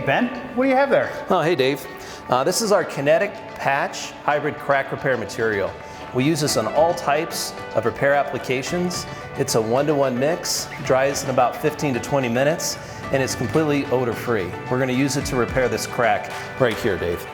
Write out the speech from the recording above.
Ben, what do you have there? Oh, hey Dave. This is our kinetic patch hybrid crack repair material. We use this on all types of repair applications. It's a 1-to-1 mix, dries in about 15 to 20 minutes, and it's completely odor free. We're going to use it to repair this crack right here, Dave.